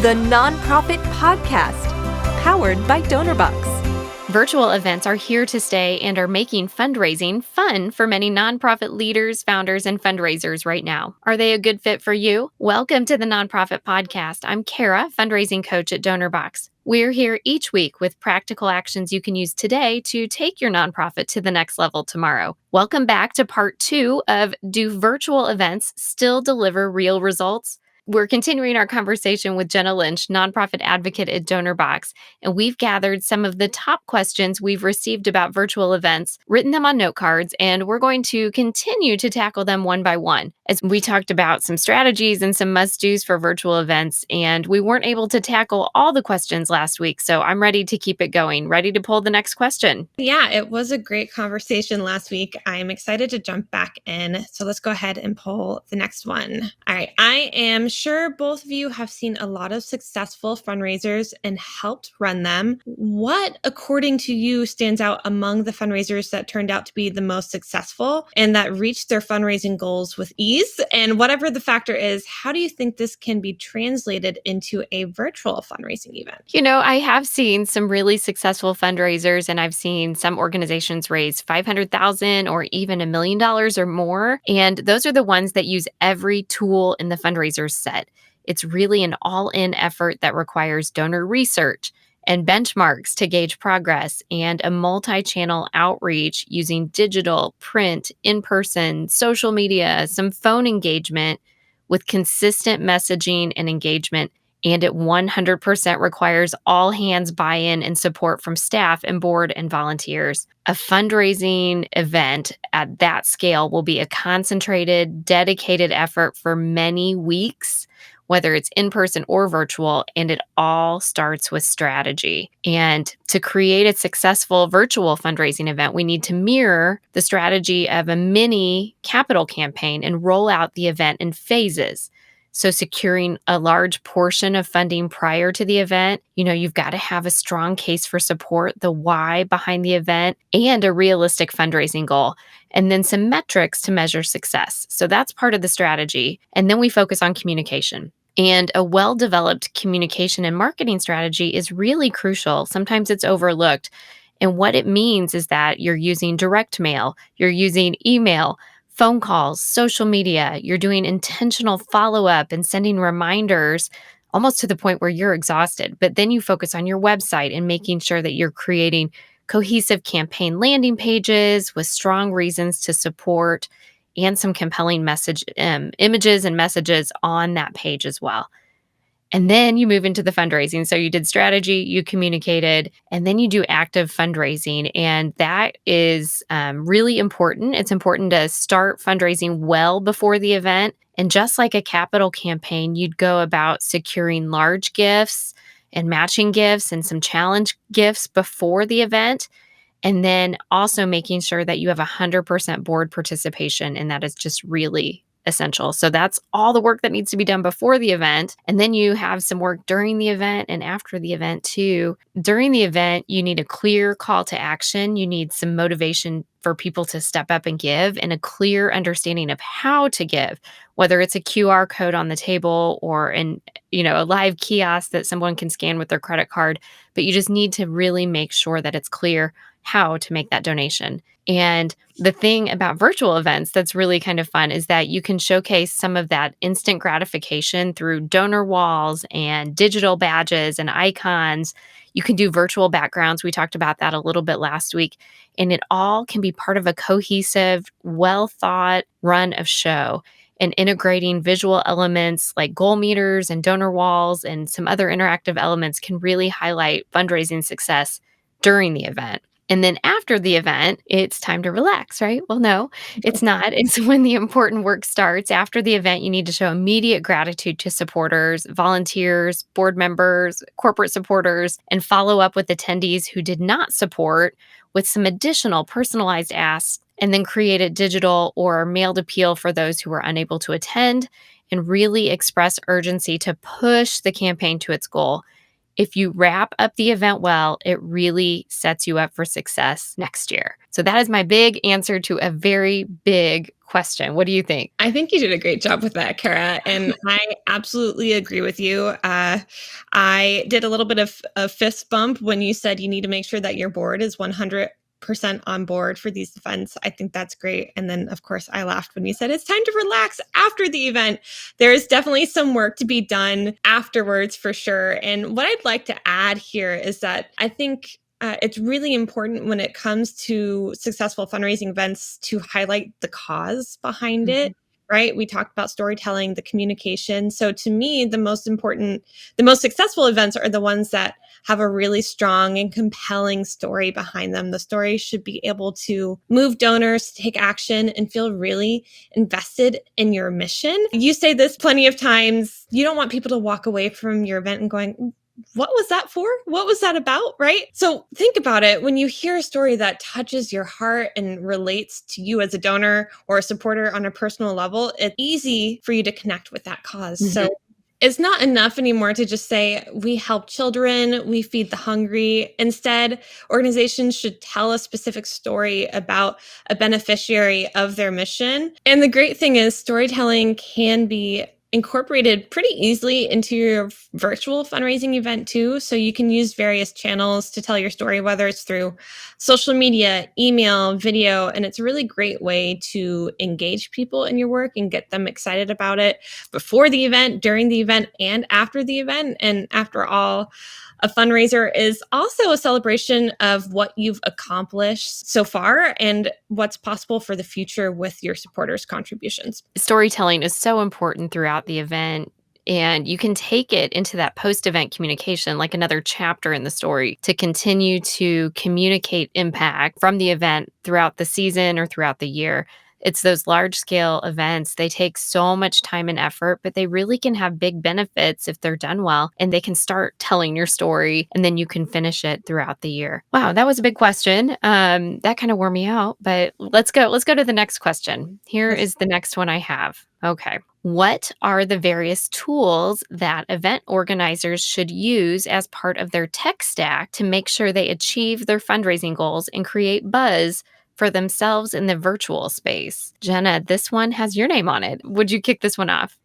the Nonprofit Podcast, powered by Donorbox. Virtual events are here to stay and are making fundraising fun for many nonprofit leaders, founders, and fundraisers right now. Are they a good fit for you? Welcome to the Nonprofit Podcast. I'm Kara, fundraising coach at Donorbox. We're here each week with practical actions you can use today to take your nonprofit to the next level tomorrow. Welcome back to part 2 of Do Virtual Events Still Deliver Real Results? We're continuing our conversation with Jenna Lynch, nonprofit advocate at Donorbox, and we've gathered some of the top questions we've received about virtual events, written them on note cards, and we're going to continue to tackle them one by one. As we talked about some strategies and some must-dos for virtual events, and we weren't able to tackle all the questions last week, so I'm ready to keep it going, ready to pull the next question. Yeah, it was a great conversation last week. I'm excited to jump back in. So let's go ahead and pull the next one. All right. I am sure both of you have seen a lot of successful fundraisers and helped run them. What, according to you, stands out among the fundraisers that turned out to be the most successful and that reached their fundraising goals with ease? And whatever the factor is, how do you think this can be translated into a virtual fundraising event? You know, I have seen some really successful fundraisers, and I've seen some organizations raise $500,000 or even $1 million or more. And those are the ones that use every tool in the fundraiser set. It's really an all-in effort that requires donor research and benchmarks to gauge progress and a multi-channel outreach using digital, print, in-person, social media, some phone engagement with consistent messaging and engagement. And it 100% requires all hands buy-in and support from staff and board and volunteers. A fundraising event at that scale will be a concentrated, dedicated effort for many weeks, whether it's in person or virtual, and it all starts with strategy. And to create a successful virtual fundraising event, we need to mirror the strategy of a mini capital campaign and roll out the event in phases. So securing a large portion of funding prior to the event, you've got to have a strong case for support, the why behind the event, and a realistic fundraising goal, and then some metrics to measure success. So that's part of the strategy. And then we focus on communication. And a well-developed communication and marketing strategy is really crucial. Sometimes it's overlooked. And what it means is that you're using direct mail, you're using email, phone calls, social media, you're doing intentional follow-up and sending reminders almost to the point where you're exhausted. But then you focus on your website and making sure that you're creating cohesive campaign landing pages with strong reasons to support and some compelling images and messages on that page as well. And then you move into the fundraising. So you did strategy, you communicated, and then you do active fundraising. And that is really important. It's important to start fundraising well before the event. And just like a capital campaign, you'd go about securing large gifts and matching gifts and some challenge gifts before the event. And then also making sure that you have 100% board participation. And that is just really essential. So that's all the work that needs to be done before the event. And then you have some work during the event and after the event too. During the event, you need a clear call to action. You need some motivation for people to step up and give and a clear understanding of how to give, whether it's a QR code on the table or a live kiosk that someone can scan with their credit card. But you just need to really make sure that it's clear how to make that donation. And the thing about virtual events that's really kind of fun is that you can showcase some of that instant gratification through donor walls and digital badges and icons. You can do virtual backgrounds. We talked about that a little bit last week. And it all can be part of a cohesive, well-thought run of show. And integrating visual elements like goal meters and donor walls and some other interactive elements can really highlight fundraising success during the event. And then after the event, it's time to relax, right? Well, no, it's not. It's when the important work starts. After the event, you need to show immediate gratitude to supporters, volunteers, board members, corporate supporters, and follow up with attendees who did not support with some additional personalized asks, and then create a digital or mailed appeal for those who were unable to attend and really express urgency to push the campaign to its goal. If you wrap up the event well, it really sets you up for success next year. So that is my big answer to a very big question. What do you think? I think you did a great job with that, Kara, and I absolutely agree with you. I did a little bit of a fist bump when you said you need to make sure that your board is 100% on board for these events. I think that's great. And then, of course, I laughed when you said it's time to relax after the event. There is definitely some work to be done afterwards for sure. And what I'd like to add here is that I think it's really important when it comes to successful fundraising events to highlight the cause behind it. Mhm. Right. We talked about storytelling, the communication. So to me, the most successful events are the ones that have a really strong and compelling story behind them. The story should be able to move donors to take action and feel really invested in your mission. You say this plenty of times. You don't want people to walk away from your event and going, what was that for? What was that about? Right. So think about it. When you hear a story that touches your heart and relates to you as a donor or a supporter on a personal level, it's easy for you to connect with that cause. Mhm. So it's not enough anymore to just say, we help children, we feed the hungry. Instead, organizations should tell a specific story about a beneficiary of their mission. And the great thing is, storytelling can be incorporated pretty easily into your virtual fundraising event too. So you can use various channels to tell your story, whether it's through social media, email, video, and it's a really great way to engage people in your work and get them excited about it before the event, during the event, and after the event. And after all, a fundraiser is also a celebration of what you've accomplished so far and what's possible for the future with your supporters' contributions. Storytelling is so important throughout the event. And you can take it into that post event communication, like another chapter in the story, to continue to communicate impact from the event throughout the season or throughout the year. It's those large scale events. They take so much time and effort, but they really can have big benefits if they're done well. And they can start telling your story and then you can finish it throughout the year. Wow, that was a big question. That kind of wore me out, but let's go. Let's go to the next question. Here Let's is the next one I have. Okay. What are the various tools that event organizers should use as part of their tech stack to make sure they achieve their fundraising goals and create buzz for themselves in the virtual space? Jenna, this one has your name on it. Would you kick this one off?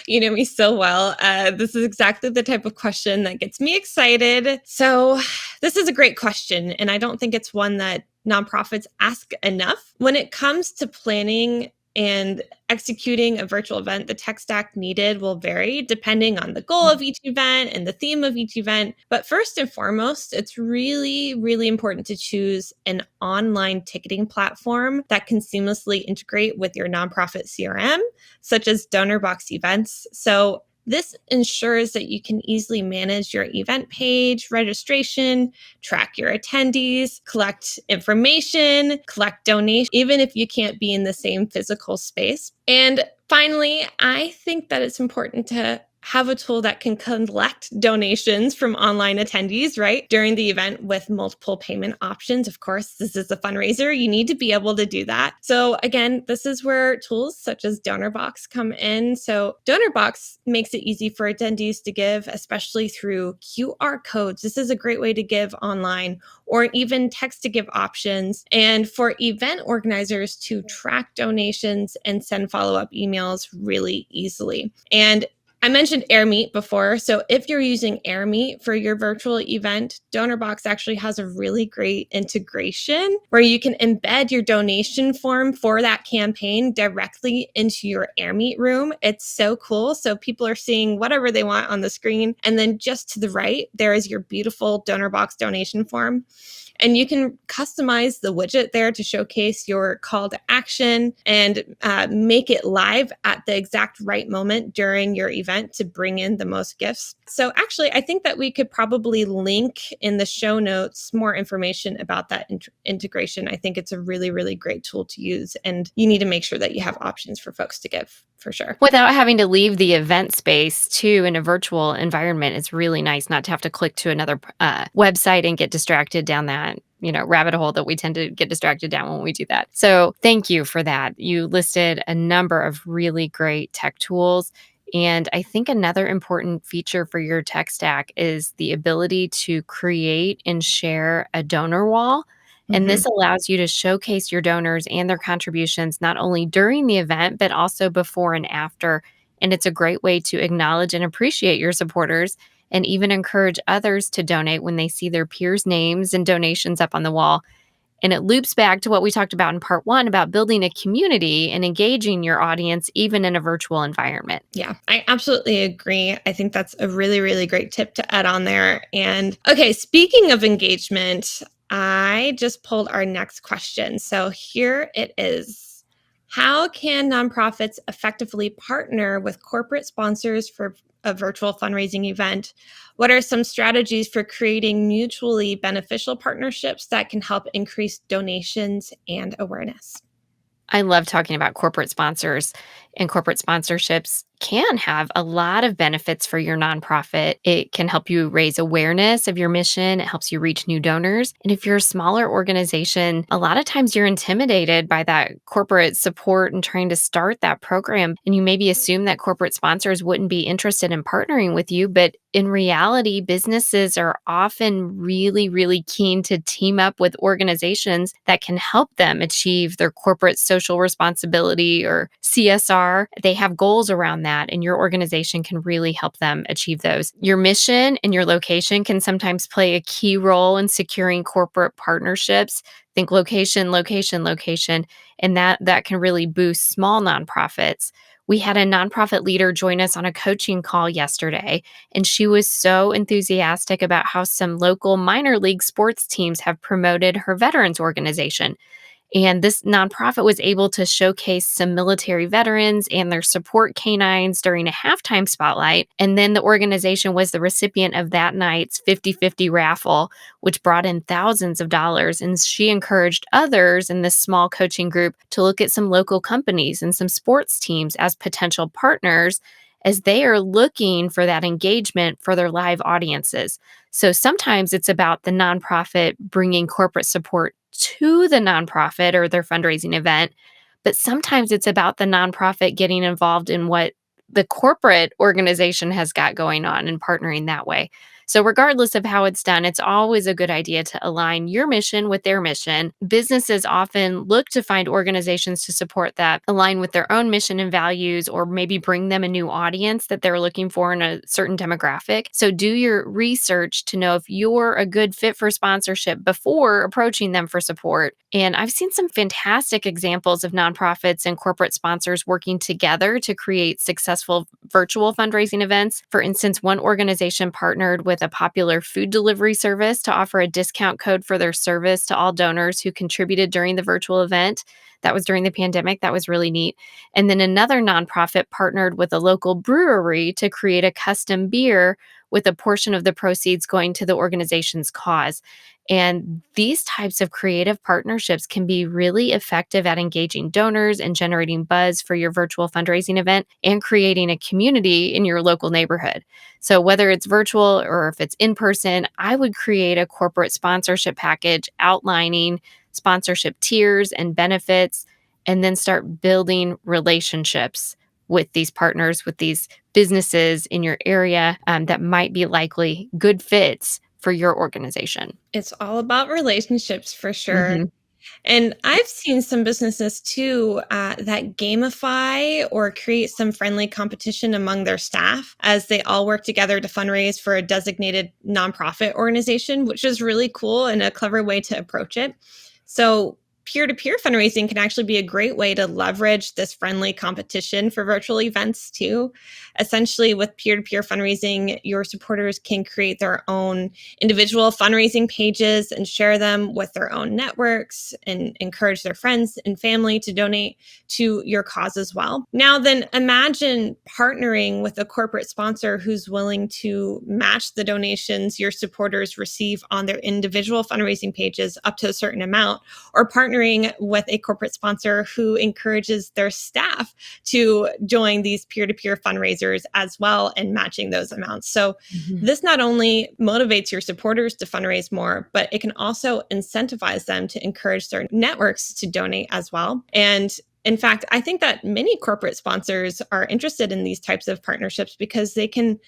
You know me so well. This is exactly the type of question that gets me excited. So, this is a great question, and I don't think it's one that nonprofits ask enough. When it comes to planning and executing a virtual event, the tech stack needed will vary depending on the goal of each event and the theme of each event. But first and foremost, it's really, really important to choose an online ticketing platform that can seamlessly integrate with your nonprofit CRM, such as Donorbox events. So this ensures that you can easily manage your event page, registration, track your attendees, collect information, collect donations, even if you can't be in the same physical space. And finally, I think that it's important to have a tool that can collect donations from online attendees, right? During the event with multiple payment options. Of course, this is a fundraiser. You need to be able to do that. So again, this is where tools such as Donorbox come in. So Donorbox makes it easy for attendees to give, especially through QR codes. This is a great way to give online or even text to give options. And for event organizers to track donations and send follow-up emails really easily. And I mentioned AirMeet before. So if you're using AirMeet for your virtual event, Donorbox actually has a really great integration where you can embed your donation form for that campaign directly into your AirMeet room. It's so cool. So people are seeing whatever they want on the screen. And then just to the right, there is your beautiful Donorbox donation form. And you can customize the widget there to showcase your call to action and make it live at the exact right moment during your event to bring in the most gifts. So, actually, I think that we could probably link in the show notes more information about that integration. I think it's a really, really great tool to use. And you need to make sure that you have options for folks to give for sure. Without having to leave the event space too in a virtual environment, it's really nice not to have to click to another website and get distracted down that rabbit hole that we tend to get distracted down when we do that. So thank you for that. You listed a number of really great tech tools. And I think another important feature for your tech stack is the ability to create and share a donor wall. And Mhm. this allows you to showcase your donors and their contributions not only during the event, but also before and after. And it's a great way to acknowledge and appreciate your supporters and even encourage others to donate when they see their peers' names and donations up on the wall. And it loops back to what we talked about in part one about building a community and engaging your audience, even in a virtual environment. Yeah, I absolutely agree. I think that's a really, really great tip to add on there. And okay, speaking of engagement, I just pulled our next question. So here it is. How can nonprofits effectively partner with corporate sponsors for a virtual fundraising event? What are some strategies for creating mutually beneficial partnerships that can help increase donations and awareness? I love talking about corporate sponsors, and corporate sponsorships can have a lot of benefits for your nonprofit. It can help you raise awareness of your mission. It helps you reach new donors. And if you're a smaller organization, a lot of times you're intimidated by that corporate support and trying to start that program. And you maybe assume that corporate sponsors wouldn't be interested in partnering with you. But in reality, businesses are often really, really keen to team up with organizations that can help them achieve their corporate social responsibility or CSR. They have goals around that, and your organization can really help them achieve those. Your mission and your location can sometimes play a key role in securing corporate partnerships. Think location, location, location, and that can really boost small nonprofits. We had a nonprofit leader join us on a coaching call yesterday, and she was so enthusiastic about how some local minor league sports teams have promoted her veterans organization. And this nonprofit was able to showcase some military veterans and their support canines during a halftime spotlight. And then the organization was the recipient of that night's 50-50 raffle, which brought in thousands of dollars. And she encouraged others in this small coaching group to look at some local companies and some sports teams as potential partners as they are looking for that engagement for their live audiences. So sometimes it's about the nonprofit bringing corporate support to the nonprofit or their fundraising event, but sometimes it's about the nonprofit getting involved in what the corporate organization has got going on and partnering that way. So, regardless of how it's done, it's always a good idea to align your mission with their mission. Businesses often look to find organizations to support that align with their own mission and values, or maybe bring them a new audience that they're looking for in a certain demographic. So, do your research to know if you're a good fit for sponsorship before approaching them for support. And I've seen some fantastic examples of nonprofits and corporate sponsors working together to create successful virtual fundraising events. For instance, one organization partnered with a popular food delivery service to offer a discount code for their service to all donors who contributed during the virtual event. That was during the pandemic. That was really neat. And then another nonprofit partnered with a local brewery to create a custom beer with a portion of the proceeds going to the organization's cause. And these types of creative partnerships can be really effective at engaging donors and generating buzz for your virtual fundraising event and creating a community in your local neighborhood. So, whether it's virtual or if it's in person, I would create a corporate sponsorship package outlining sponsorship tiers and benefits, and then start building relationships with these partners, with these businesses in your area that might be likely good fits for your organization. It's all about relationships for sure. Mhm. And I've seen some businesses too that gamify or create some friendly competition among their staff as they all work together to fundraise for a designated nonprofit organization, which is really cool and a clever way to approach it. So, peer to peer fundraising can actually be a great way to leverage this friendly competition for virtual events too. Essentially, with peer to peer fundraising, your supporters can create their own individual fundraising pages and share them with their own networks and encourage their friends and family to donate to your cause as well. Now, then imagine partnering with a corporate sponsor who's willing to match the donations your supporters receive on their individual fundraising pages up to a certain amount, or partnering with a corporate sponsor who encourages their staff to join these peer to peer fundraisers as well and matching those amounts. So, Mhm. this not only motivates your supporters to fundraise more, but it can also incentivize them to encourage their networks to donate as well. And In fact, I think that many corporate sponsors are interested in these types of partnerships because they can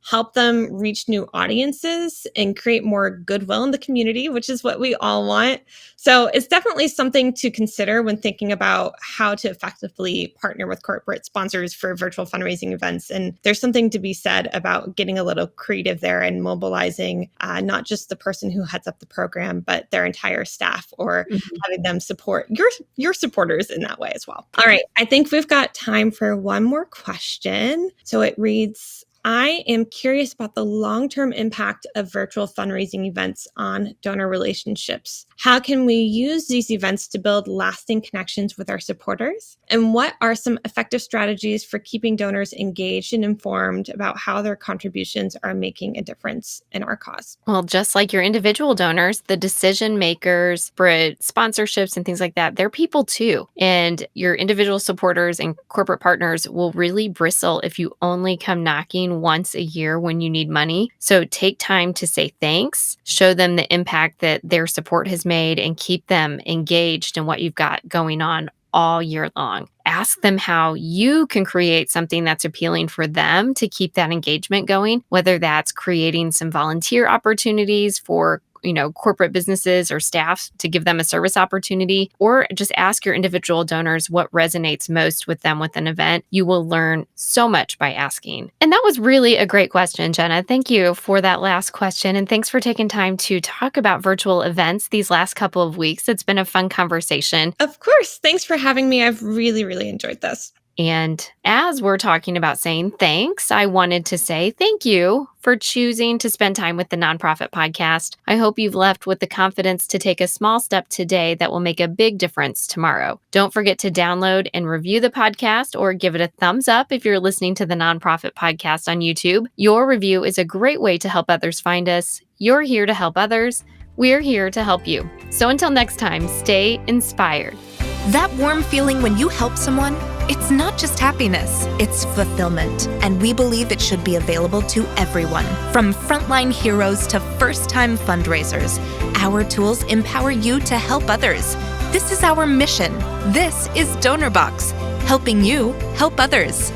help them reach new audiences and create more goodwill in the community, which is what we all want. So it's definitely something to consider when thinking about how to effectively partner with corporate sponsors for virtual fundraising events. And there's something to be said about getting a little creative there and mobilizing not just the person who heads up the program, but their entire staff, or having them support your supporters in that way as well. All right, I think we've got time for one more question. So it reads, I am curious about the long-term impact of virtual fundraising events on donor relationships. How can we use these events to build lasting connections with our supporters? And what are some effective strategies for keeping donors engaged and informed about how their contributions are making a difference in our cause? Well, just like your individual donors, the decision makers for sponsorships and things like that, they're people too. And your individual supporters and corporate partners will really bristle if you only come knocking once a year when you need money. So take time to say thanks, show them the impact that their support has made, and keep them engaged in what you've got going on all year long. Ask them how you can create something that's appealing for them to keep that engagement going, whether that's creating some volunteer opportunities for corporate businesses or staff to give them a service opportunity, or just ask your individual donors what resonates most with them with an event. You will learn so much by asking. And that was really a great question, Jenna. Thank you for that last question. And thanks for taking time to talk about virtual events these last couple of weeks. It's been a fun conversation. Of course. Thanks for having me. I've really, really enjoyed this. And as we're talking about saying thanks, I wanted to say thank you for choosing to spend time with the Nonprofit Podcast. I hope you've left with the confidence to take a small step today that will make a big difference tomorrow. Don't forget to download and review the podcast, or give it a thumbs up if you're listening to the Nonprofit Podcast on YouTube. Your review is a great way to help others find us. You're here to help others. We're here to help you. So until next time, stay inspired. That warm feeling when you help someone, it's not just happiness, it's fulfillment. And we believe it should be available to everyone. From frontline heroes to first-time fundraisers, our tools empower you to help others. This is our mission. This is Donorbox, helping you help others.